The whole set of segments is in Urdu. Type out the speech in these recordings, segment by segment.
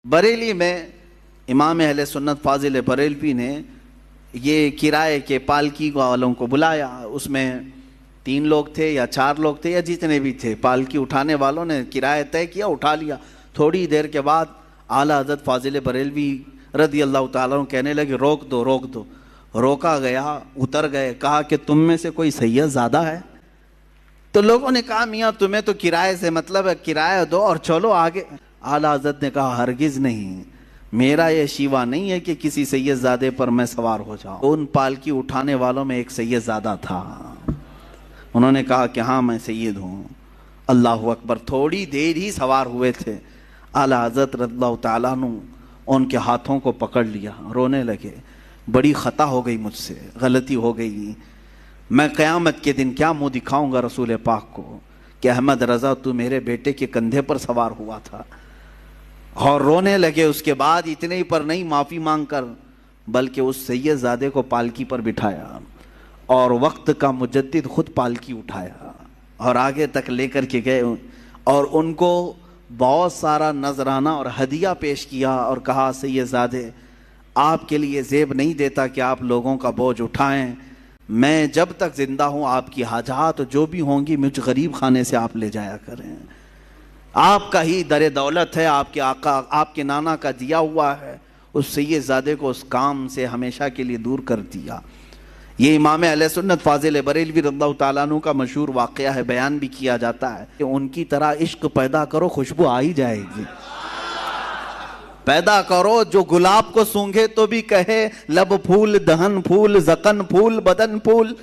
بریلی میں امام اہل سنت فاضل بریلوی نے یہ کرائے کے پالکی والوں کو بلایا. اس میں 3 لوگ تھے یا 4 لوگ تھے یا جتنے بھی تھے. پالکی اٹھانے والوں نے کرایہ طے کیا, اٹھا لیا. تھوڑی دیر کے بعد اعلیٰ حضرت فاضل بریلوی رضی اللہ تعالیٰ عنہ کہنے لگے روک دو روک دو. روکا گیا, اتر گئے, کہا کہ تم میں سے کوئی سید زادہ ہے؟ تو لوگوں نے کہا میاں تمہیں تو کرائے سے مطلب ہے, کرایہ دو اور چلو آگے. اعلیٰ حضرت نے کہا ہرگز نہیں, میرا یہ شیوا نہیں ہے کہ کسی سید زادے پر میں سوار ہو جاؤں. ان پالکی اٹھانے والوں میں ایک سید زادہ تھا. انہوں نے کہا کہ ہاں میں سید ہوں. اللہ اکبر. تھوڑی دیر ہی سوار ہوئے تھے, اعلیٰ حضرت رضی اللہ تعالیٰ عنہ ان کے ہاتھوں کو پکڑ لیا, رونے لگے. بڑی خطا ہو گئی مجھ سے, غلطی ہو گئی. میں قیامت کے دن کیا منہ دکھاؤں گا رسول پاک کو کہ احمد رضا تو میرے بیٹے کے کندھے پر سوار ہوا تھا. اور رونے لگے. اس کے بعد اتنے ہی پر نہیں معافی مانگ کر, بلکہ اس سید زادے کو پالکی پر بٹھایا اور وقت کا مجدد خود پالکی اٹھایا اور آگے تک لے کر کے گئے اور ان کو بہت سارا نذرانہ اور ہدیہ پیش کیا اور کہا سید زادے آپ کے لیے زیب نہیں دیتا کہ آپ لوگوں کا بوجھ اٹھائیں. میں جب تک زندہ ہوں آپ کی حاجات جو بھی ہوں گی مجھ غریب خانے سے آپ لے جایا کریں. آپ کا ہی در دولت ہے, آپ کے آقا آپ کے نانا کا دیا ہوا ہے. اس سید زادے کو اس کام سے ہمیشہ کے لیے دور کر دیا. یہ امام اہل سنت فاضل بریلوی رضی اللہ تعالیٰ عنہ کا مشہور واقعہ ہے, بیان بھی کیا جاتا ہے کہ ان کی طرح عشق پیدا کرو خوشبو آ ہی جائے گی. پیدا کرو جو گلاب کو سونگھے تو بھی کہے لب پھول دہن پھول زکن پھول بدن پھول.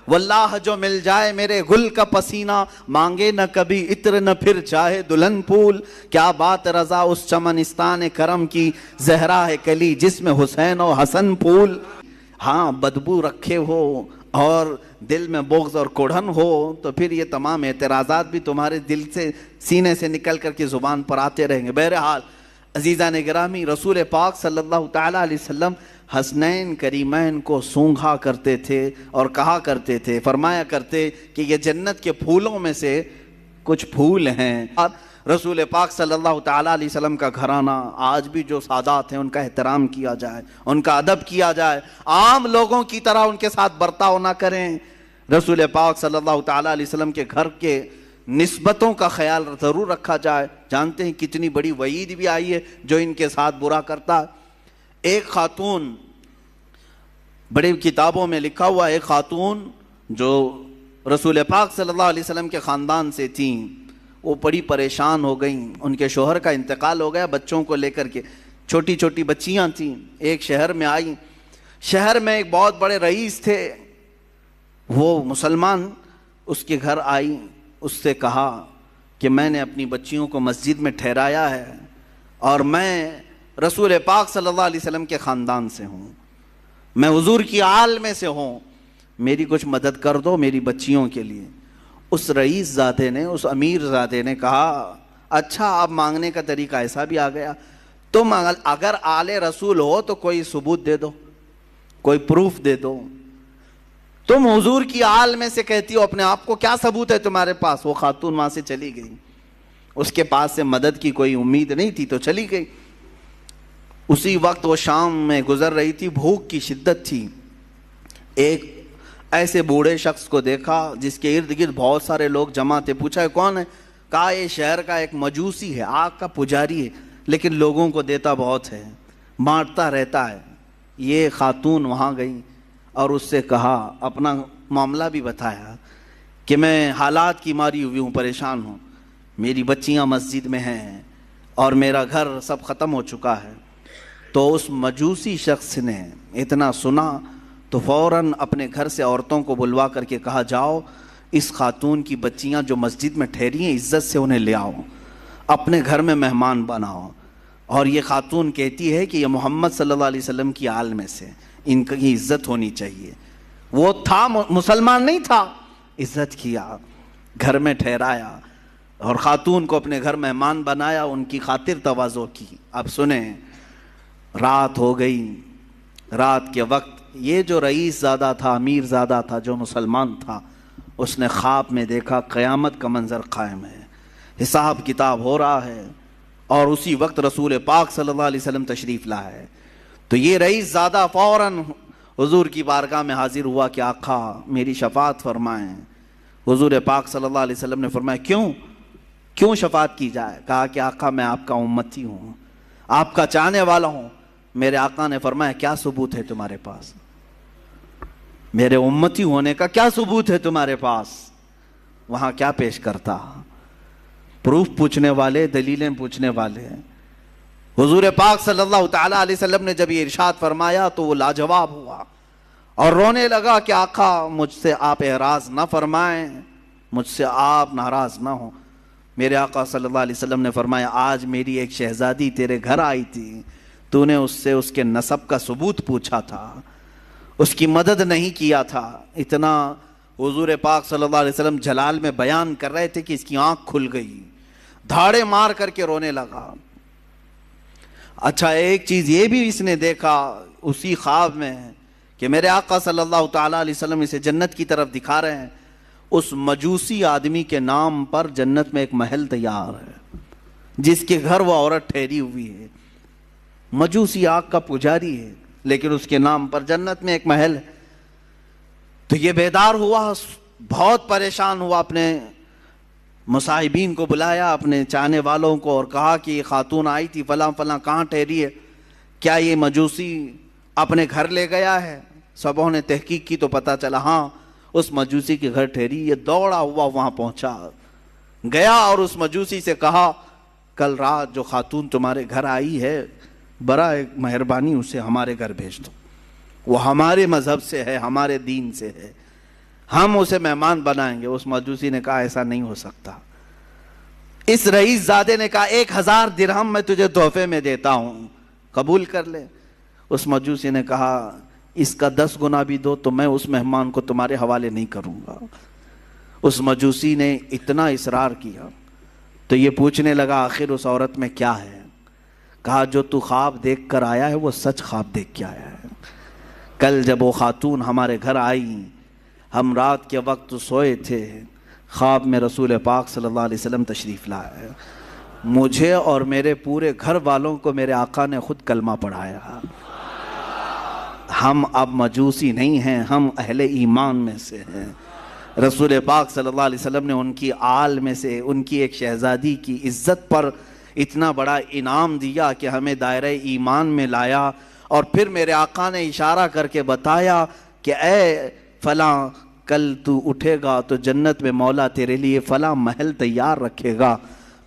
واللہ جو مل جائے میرے گل کا پسینہ مانگے نہ کبھی عطر نہ پھر چاہے دلہن پھول. کیا بات رضا اس چمنستان کرم کی, زہرا ہے کلی جس میں حسین و حسن پھول. ہاں بدبو رکھے ہو اور دل میں بغض اور کوڑھن ہو تو پھر یہ تمام اعتراضات بھی تمہارے دل سے سینے سے نکل کر کے زبان پر آتے رہیں گے. بہرحال عزیزان گرامی, رسول پاک صلی اللہ تعالیٰ علیہ وسلم حسنین کریمین کو سونگھا کرتے تھے اور کہا کرتے تھے, فرمایا کرتے کہ یہ جنت کے پھولوں میں سے کچھ پھول ہیں. رسول پاک صلی اللہ تعالیٰ علیہ وسلم کا گھرانہ آج بھی جو سادات ہیں ان کا احترام کیا جائے, ان کا ادب کیا جائے. عام لوگوں کی طرح ان کے ساتھ برتاؤ نہ کریں. رسول پاک صلی اللہ تعالیٰ علیہ وسلم کے گھر کے نسبتوں کا خیال ضرور رکھا جائے. جانتے ہیں کتنی بڑی وعید بھی آئی ہے جو ان کے ساتھ برا کرتا. ایک خاتون, بڑی کتابوں میں لکھا ہوا, ایک خاتون جو رسول پاک صلی اللہ علیہ وسلم کے خاندان سے تھیں, وہ بڑی پریشان ہو گئیں. ان کے شوہر کا انتقال ہو گیا بچوں کو لے کر کے, چھوٹی چھوٹی بچیاں تھیں. ایک شہر میں آئیں. شہر میں ایک بہت بڑے رئیس تھے, وہ مسلمان. اس کے گھر آئیں, اس سے کہا کہ میں نے اپنی بچیوں کو مسجد میں ٹھہرایا ہے اور میں رسول پاک صلی اللہ علیہ وسلم کے خاندان سے ہوں, میں حضور کی آل میں سے ہوں, میری کچھ مدد کر دو میری بچیوں کے لیے. اس رئیس زادے نے, اس امیر زادے نے کہا اچھا آپ مانگنے کا طریقہ ایسا بھی آ گیا, تم اگر آل رسول ہو تو کوئی ثبوت دے دو, کوئی پروف دے دو. تم حضور کی آل میں سے کہتی ہو, اپنے آپ کو کیا ثبوت ہے تمہارے پاس؟ وہ خاتون وہاں سے چلی گئی. اس کے پاس سے مدد کی کوئی امید نہیں تھی تو چلی گئی. اسی وقت وہ شام میں گزر رہی تھی, بھوک کی شدت تھی. ایک ایسے بوڑھے شخص کو دیکھا جس کے ارد گرد بہت سارے لوگ جمع تھے. پوچھا کون ہے؟ کہا یہ شہر کا ایک مجوسی ہے, آگ کا پجاری ہے, لیکن لوگوں کو دیتا بہت ہے, بانٹتا رہتا ہے. یہ خاتون وہاں گئی اور اس سے کہا, اپنا معاملہ بھی بتایا کہ میں حالات کی ماری ہوئی ہوں, پریشان ہوں, میری بچیاں مسجد میں ہیں اور میرا گھر سب ختم ہو چکا ہے. تو اس مجوسی شخص نے اتنا سنا تو فوراً اپنے گھر سے عورتوں کو بلوا کر کے کہا جاؤ اس خاتون کی بچیاں جو مسجد میں ٹھہری ہیں عزت سے انہیں لے آؤ, اپنے گھر میں مہمان بناؤ. اور یہ خاتون کہتی ہے کہ یہ محمد صلی اللہ علیہ وسلم کی آل میں سے, ان کی عزت ہونی چاہیے. وہ تھا مسلمان نہیں تھا, عزت کیا, گھر میں ٹھہرایا اور خاتون کو اپنے گھر مہمان بنایا, ان کی خاطر تواضع کی. اب سنیں, رات ہو گئی. رات کے وقت یہ جو رئیس زادہ تھا, امیر زادہ تھا, جو مسلمان تھا, اس نے خواب میں دیکھا قیامت کا منظر قائم ہے, حساب کتاب ہو رہا ہے, اور اسی وقت رسول پاک صلی اللہ علیہ وسلم تشریف لائے. تو یہ رئیس زادہ فوراً حضور کی بارگاہ میں حاضر ہوا کہ آقا میری شفاعت فرمائیں. حضور پاک صلی اللہ علیہ وسلم نے فرمایا کیوں شفاعت کی جائے؟ کہا کہ آقا میں آپ کا امتی ہوں، آپ کا چاہنے والا ہوں. میرے آقا نے فرمایا کیا ثبوت ہے تمہارے پاس؟ میرے امتی ہونے کا کیا ثبوت ہے تمہارے پاس؟ وہاں کیا پیش کرتا؟ پروف پوچھنے والے، دلیلیں پوچھنے والے. حضور پاک صلی اللہ تعالی علیہ وسلم نے جب یہ ارشاد فرمایا تو وہ لاجواب ہوا اور رونے لگا کہ آقا مجھ سے آپ اعراض نہ فرمائیں، مجھ سے آپ ناراض نہ ہوں. میرے آقا صلی اللہ علیہ وسلم نے فرمایا آج میری ایک شہزادی تیرے گھر آئی تھی، تو نے اس سے اس کے نسب کا ثبوت پوچھا تھا، اس کی مدد نہیں کیا تھا. اتنا حضور پاک صلی اللہ علیہ وسلم جلال میں بیان کر رہے تھے کہ اس کی آنکھ کھل گئی، دھاڑے مار کر کے رونے لگا. اچھا ایک چیز یہ بھی اس نے دیکھا اسی خواب میں کہ میرے آقا صلی اللہ تعالیٰ علیہ وسلم اسے جنت کی طرف دکھا رہے ہیں. اس مجوسی آدمی کے نام پر جنت میں ایک محل تیار ہے، جس کے گھر وہ عورت ٹھہری ہوئی ہے. مجوسی آگ کا پجاری ہے لیکن اس کے نام پر جنت میں ایک محل ہے. تو یہ بیدار ہوا، بہت پریشان ہوا، اپنے مصاحبین کو بلایا، اپنے چاہنے والوں کو، اور کہا کہ یہ خاتون آئی تھی فلاں فلاں کہاں ٹھہری ہے، کیا یہ مجوسی اپنے گھر لے گیا ہے؟ سبوں نے تحقیق کی تو پتہ چلا ہاں اس مجوسی کے گھر ٹھہری. یہ دوڑا ہوا وہاں پہنچا، گیا اور اس مجوسی سے کہا کل رات جو خاتون تمہارے گھر آئی ہے برائے مہربانی اسے ہمارے گھر بھیج دو، وہ ہمارے مذہب سے ہے، ہمارے دین سے ہے، ہم اسے مہمان بنائیں گے. اس مجوسی نے کہا ایسا نہیں ہو سکتا. اس رئیس زادے نے کہا 1000 درہم میں تجھے تحفے میں دیتا ہوں، قبول کر لے. اس مجوسی نے کہا اس کا 10 گنا بھی دو تو میں اس مہمان کو تمہارے حوالے نہیں کروں گا. اس مجوسی نے اتنا اصرار کیا تو یہ پوچھنے لگا آخر اس عورت میں کیا ہے؟ کہا جو تو خواب دیکھ کر آیا ہے وہ سچ خواب دیکھ کے آیا ہے. کل جب وہ خاتون ہمارے گھر آئی، ہم رات کے وقت سوئے تھے، خواب میں رسول پاک صلی اللہ علیہ وسلم تشریف لائے. مجھے اور میرے پورے گھر والوں کو میرے آقا نے خود کلمہ پڑھایا. ہم اب مجوسی نہیں ہیں، ہم اہل ایمان میں سے ہیں. رسول پاک صلی اللہ علیہ وسلم نے ان کی آل میں سے ان کی ایک شہزادی کی عزت پر اتنا بڑا انعام دیا کہ ہمیں دائرہ ایمان میں لایا. اور پھر میرے آقا نے اشارہ کر کے بتایا کہ اے فلاں کل تو اٹھے گا تو جنت میں مولا تیرے لیے فلاں محل تیار رکھے گا.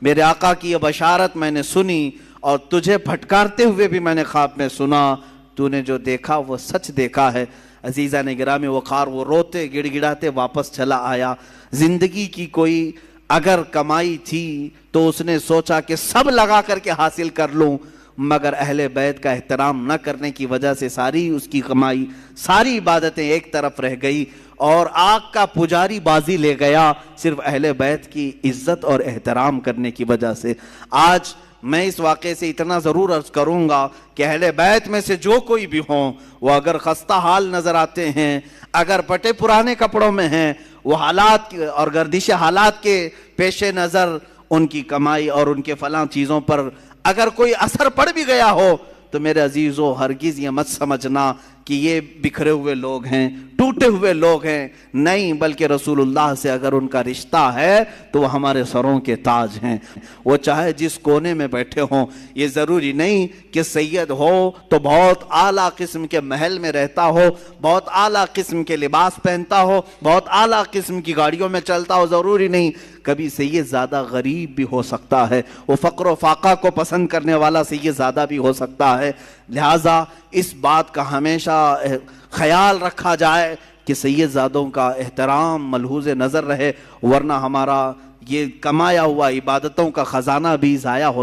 میرے آقا کی یہ بشارت میں نے سنی اور تجھے پھٹکارتے ہوئے بھی میں نے خواب میں سنا. تو نے جو دیکھا وہ سچ دیکھا ہے. عزیزان گرامی وقار وہ روتے گڑ گڑاتے واپس چلا آیا. زندگی کی کوئی اگر کمائی تھی تو اس نے سوچا کہ سب لگا کر کے حاصل کر لوں، مگر اہل بیت کا احترام نہ کرنے کی وجہ سے ساری اس کی کمائی، ساری عبادتیں ایک طرف رہ گئی اور آگ کا پجاری بازی لے گیا صرف اہل بیت کی عزت اور احترام کرنے کی وجہ سے. آج میں اس واقعے سے اتنا ضرور عرض کروں گا کہ اہل بیت میں سے جو کوئی بھی ہوں وہ اگر خستہ حال نظر آتے ہیں، اگر پٹے پرانے کپڑوں میں ہیں، وہ حالات اور گردش حالات کے پیش نظر ان کی کمائی اور ان کے فلاں چیزوں پر اگر کوئی اثر پڑ بھی گیا ہو تو میرے عزیزو ہرگز یہ مت سمجھنا کہ یہ بکھرے ہوئے لوگ ہیں، ٹوٹے ہوئے لوگ ہیں. نہیں، بلکہ رسول اللہ سے اگر ان کا رشتہ ہے تو وہ ہمارے سروں کے تاج ہیں. وہ چاہے جس کونے میں بیٹھے ہوں، یہ ضروری نہیں کہ سید ہو تو بہت اعلیٰ قسم کے محل میں رہتا ہو، بہت اعلیٰ قسم کے لباس پہنتا ہو، بہت اعلیٰ قسم کی گاڑیوں میں چلتا ہو. ضروری نہیں، کبھی سید زیادہ غریب بھی ہو سکتا ہے، وہ فقر و فاقہ کو پسند کرنے والا سید زیادہ بھی ہو سکتا ہے. لہٰذا اس بات کا ہمیشہ خیال رکھا جائے کہ سید زادوں کا احترام ملحوظ نظر رہے، ورنہ ہمارا یہ کمایا ہوا عبادتوں کا خزانہ بھی ضائع ہو